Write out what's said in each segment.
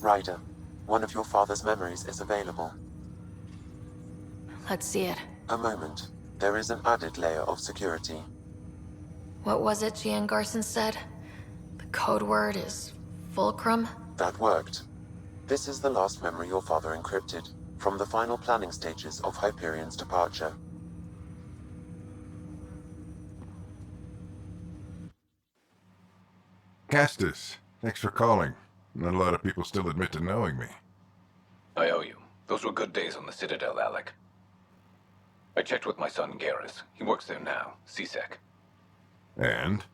Ryder, one of your father's memories is available. Let's see it. A moment. There is an added layer of security. What was it Gian Garson said? The code word is fulcrum? That worked. This is the last memory your father encrypted, from the final planning stages of Hyperion's departure. Castus, thanks for calling. Not a lot of people still admit to knowing me. I owe you. Those were good days on the Citadel, Alec. I checked with my son Garrus. He works there now, CSEC. And?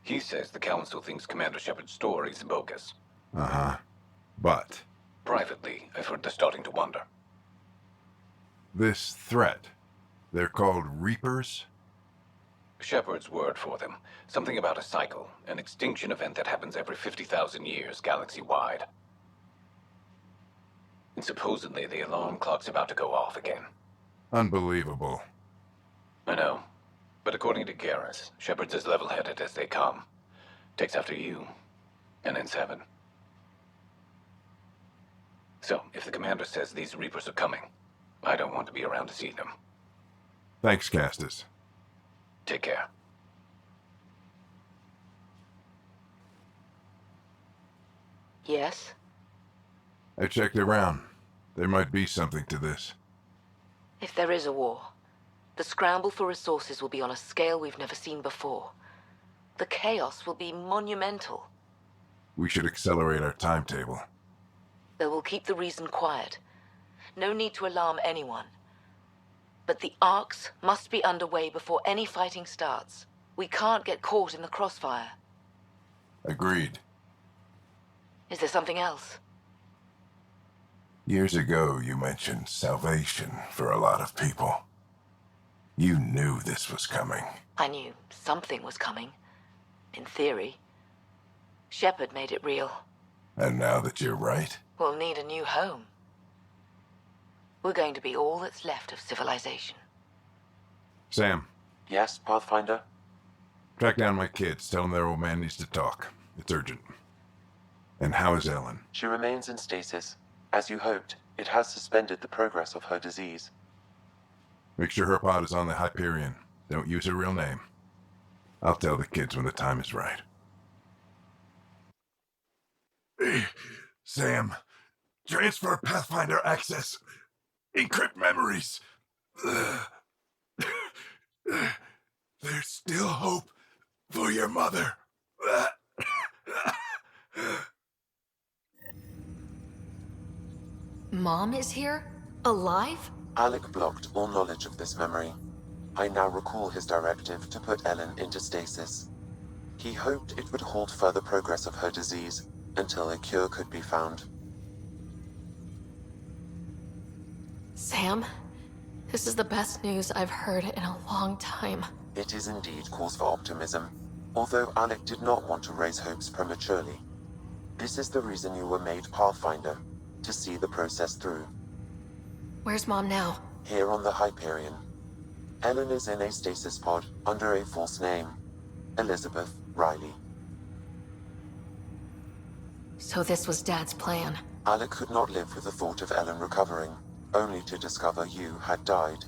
He says the Council thinks Commander Shepard's story is bogus. Uh-huh. But? Privately, I've heard they're starting to wonder. This threat, they're called Reapers? Shepard's word for them. Something about a cycle, an extinction event that happens every 50,000 years, galaxy-wide. And supposedly the alarm clock's about to go off again. Unbelievable. I know. But according to Garrus, Shepard's as level-headed as they come. Takes after you, and in 7. So, if the commander says these Reapers are coming, I don't want to be around to see them. Thanks, Castus. Take care. Yes? I checked around. There might be something to this. If there is a war, the scramble for resources will be on a scale we've never seen before. The chaos will be monumental. We should accelerate our timetable. They will keep the reason quiet. No need to alarm anyone. But the arcs must be underway before any fighting starts. We can't get caught in the crossfire. Agreed. Is there something else? Years ago, you mentioned salvation for a lot of people. You knew this was coming. I knew something was coming. In theory. Shepard made it real. And now that you're right? We'll need a new home. We're going to be all that's left of civilization. Sam, Yes, Pathfinder? track down my kids. Tell them their old man needs to talk. It's urgent. And how is Ellen? She remains in stasis. As you hoped, it has suspended the progress of her disease. Make sure her pod is on the Hyperion. Don't use her real name. I'll tell the kids when the time is right. Sam, transfer Pathfinder access. Encrypt memories. There's still hope for your mother. Mom is here? Alive? Alec blocked all knowledge of this memory. I now recall his directive to put Ellen into stasis. He hoped it would halt further progress of her disease until a cure could be found. Sam, this is the best news I've heard in a long time. It is indeed cause for optimism, although Alec did not want to raise hopes prematurely. This is the reason you were made Pathfinder, to see the process through. Where's Mom now? Here on the Hyperion. Ellen is in a stasis pod under a false name, Elizabeth Riley. So this was Dad's plan. Alec could not live with the thought of Ellen recovering, only to discover you had died.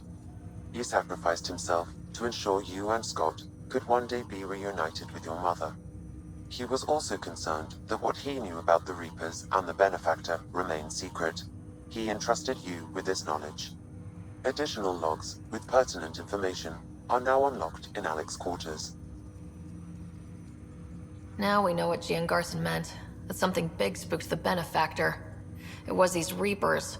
He sacrificed himself to ensure you and Scott could one day be reunited with your mother. He was also concerned that what he knew about the Reapers and the Benefactor remained secret. He entrusted you with this knowledge. Additional logs with pertinent information are now unlocked in Alec's quarters. Now we know what Gian Garson meant. That something big spooked the Benefactor. It was these Reapers.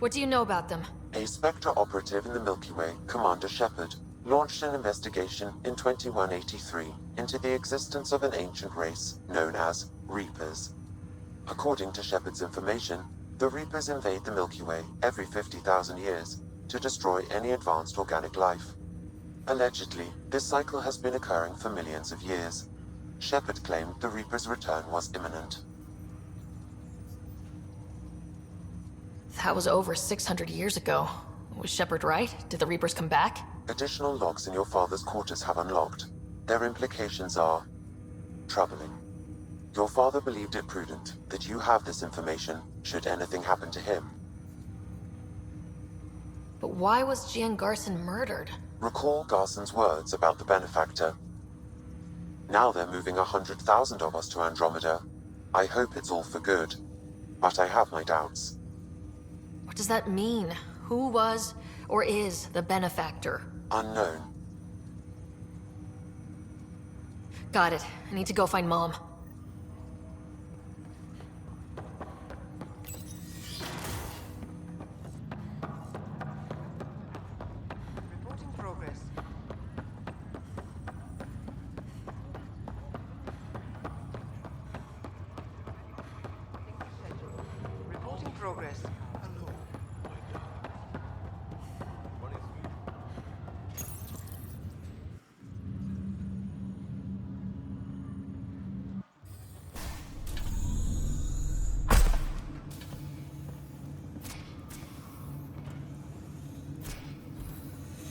What do you know about them? A Spectre operative in the Milky Way, Commander Shepard, launched an investigation in 2183 into the existence of an ancient race known as Reapers. According to Shepard's information, the Reapers invade the Milky Way every 50,000 years to destroy any advanced organic life. Allegedly, this cycle has been occurring for millions of years. Shepard claimed the Reapers' return was imminent. That was over 600 years ago. Was Shepard right? Did the Reapers come back? Additional logs in your father's quarters have unlocked. Their implications are troubling. Your father believed it prudent that you have this information should anything happen to him. But why was Gian Garson murdered? Recall Garson's words about the benefactor. Now they're moving 100,000 of us to Andromeda. I hope it's all for good, but I have my doubts. What does that mean? Who was or is the benefactor? Unknown. Got it. I need to go find Mom. Reporting progress. Reporting progress.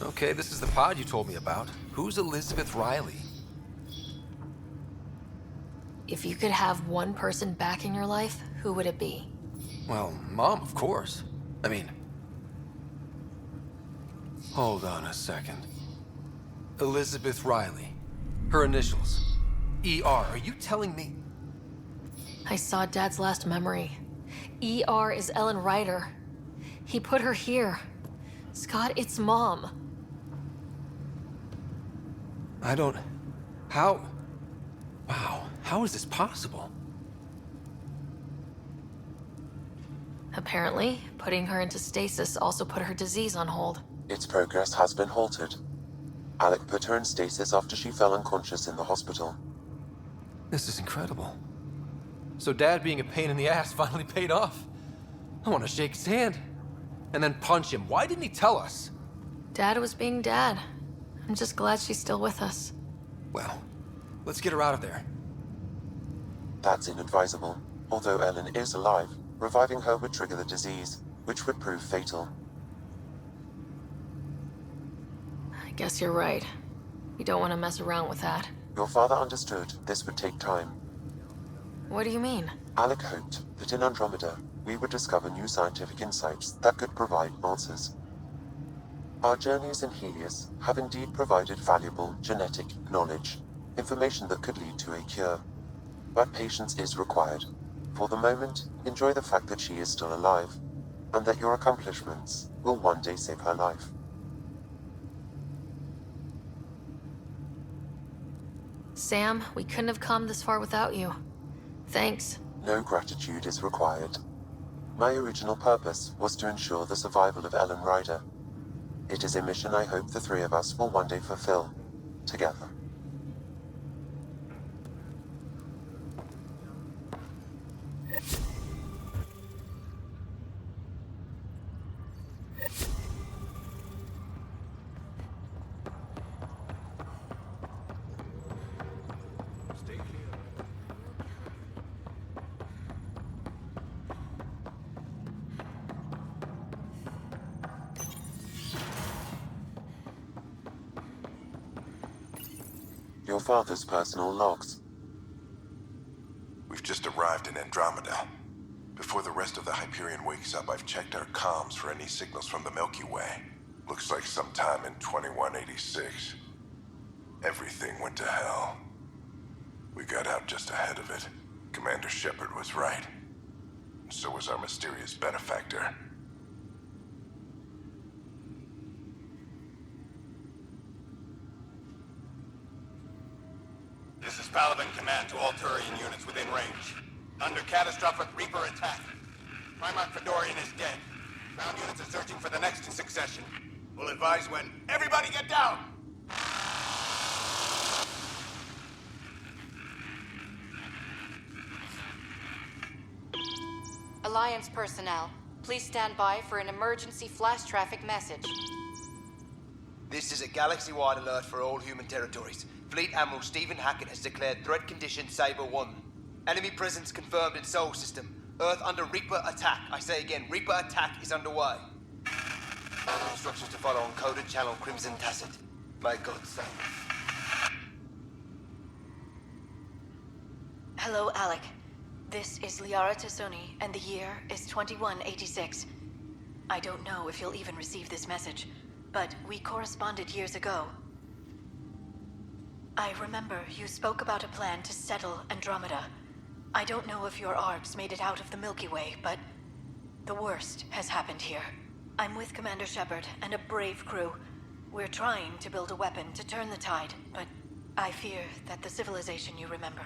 Okay, this is the pod you told me about. Who's Elizabeth Riley? If you could have one person back in your life, who would it be? Well, Mom, of course. I mean... Hold on a second. Elizabeth Riley. Her initials. ER. Are you telling me... I saw Dad's last memory. ER is Ellen Ryder. He put her here. Scott, it's Mom. I don't... How... Wow, how is this possible? Apparently, putting her into stasis also put her disease on hold. Its progress has been halted. Alec put her in stasis after she fell unconscious in the hospital. This is incredible. So Dad being a pain in the ass finally paid off. I want to shake his hand. And then punch him. Why didn't he tell us? Dad was being Dad. I'm just glad she's still with us. Well, let's get her out of there. That's inadvisable. Although Ellen is alive, reviving her would trigger the disease, which would prove fatal. I guess you're right. You don't want to mess around with that. Your father understood this would take time. What do you mean? Alec hoped that in Andromeda, we would discover new scientific insights that could provide answers. Our journeys in Helios have indeed provided valuable genetic knowledge, information that could lead to a cure. But patience is required. For the moment, enjoy the fact that she is still alive, and that your accomplishments will one day save her life. Sam, we couldn't have come this far without you. Thanks. No gratitude is required. My original purpose was to ensure the survival of Ellen Ryder. It is a mission I hope the three of us will one day fulfill, together. Your father's personal logs. We've just arrived in Andromeda. Before the rest of the Hyperion wakes up, I've checked our comms for any signals from the Milky Way. Looks like sometime in 2186. Everything went to hell. We got out just ahead of it. Commander Shepard was right. So was our mysterious benefactor. This is Paladin Command to all Turian units within range. Under catastrophic Reaper attack. Primarch Fedorian is dead. Ground units are searching for the next in succession. We'll advise when. Everybody get down! Alliance personnel, please stand by for an emergency flash traffic message. This is a galaxy-wide alert for all human territories. Fleet Admiral Stephen Hackett has declared threat condition Saber 1. Enemy presence confirmed in Sol System. Earth under Reaper attack. I say again, Reaper attack is underway. Instructions to follow on coded channel Crimson Tacit. May God save. Hello, Alec. This is Liara Tassoni, and the year is 2186. I don't know if you'll even receive this message, but we corresponded years ago. I remember you spoke about a plan to settle Andromeda. I don't know if your arcs made it out of the Milky Way, but the worst has happened here. I'm with Commander Shepard and a brave crew. We're trying to build a weapon to turn the tide, but I fear that the civilization you remember,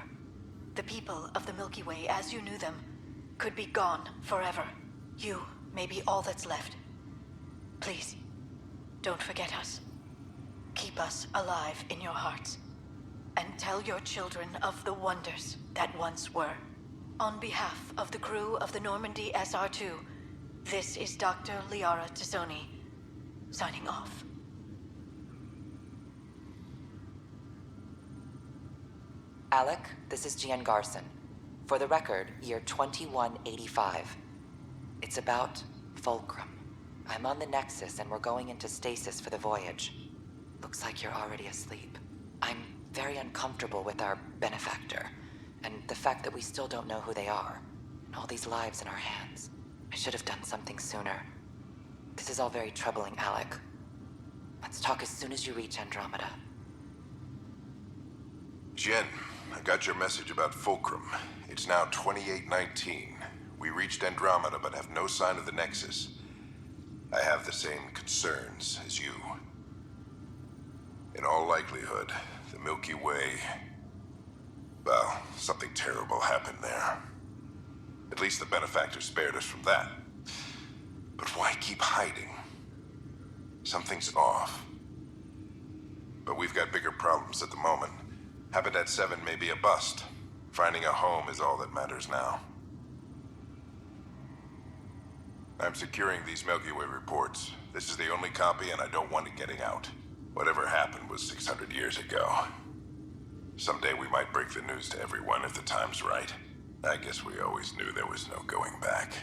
the people of the Milky Way as you knew them, could be gone forever. You may be all that's left. Please, don't forget us. Keep us alive in your hearts. And tell your children of the wonders that once were. On behalf of the crew of the Normandy SR-2, this is Dr. Liara Tassoni, signing off. Alec, this is Gian Garson. For the record, year 2185. It's about Fulcrum. I'm on the Nexus and we're going into stasis for the voyage. Looks like you're already asleep. I'm very uncomfortable with our benefactor, and the fact that we still don't know who they are, and all these lives in our hands. I should have done something sooner. This is all very troubling, Alec. Let's talk as soon as you reach Andromeda. Jen, I got your message about Fulcrum. It's now 2819. We reached Andromeda but have no sign of the Nexus. I have the same concerns as you. In all likelihood, the Milky Way... well, something terrible happened there. At least the benefactor spared us from that. But why keep hiding? Something's off. But we've got bigger problems at the moment. Habitat 7 may be a bust. Finding a home is all that matters now. I'm securing these Milky Way reports. This is the only copy and I don't want it getting out. Whatever happened was 600 years ago. Someday we might break the news to everyone if the time's right. I guess we always knew there was no going back.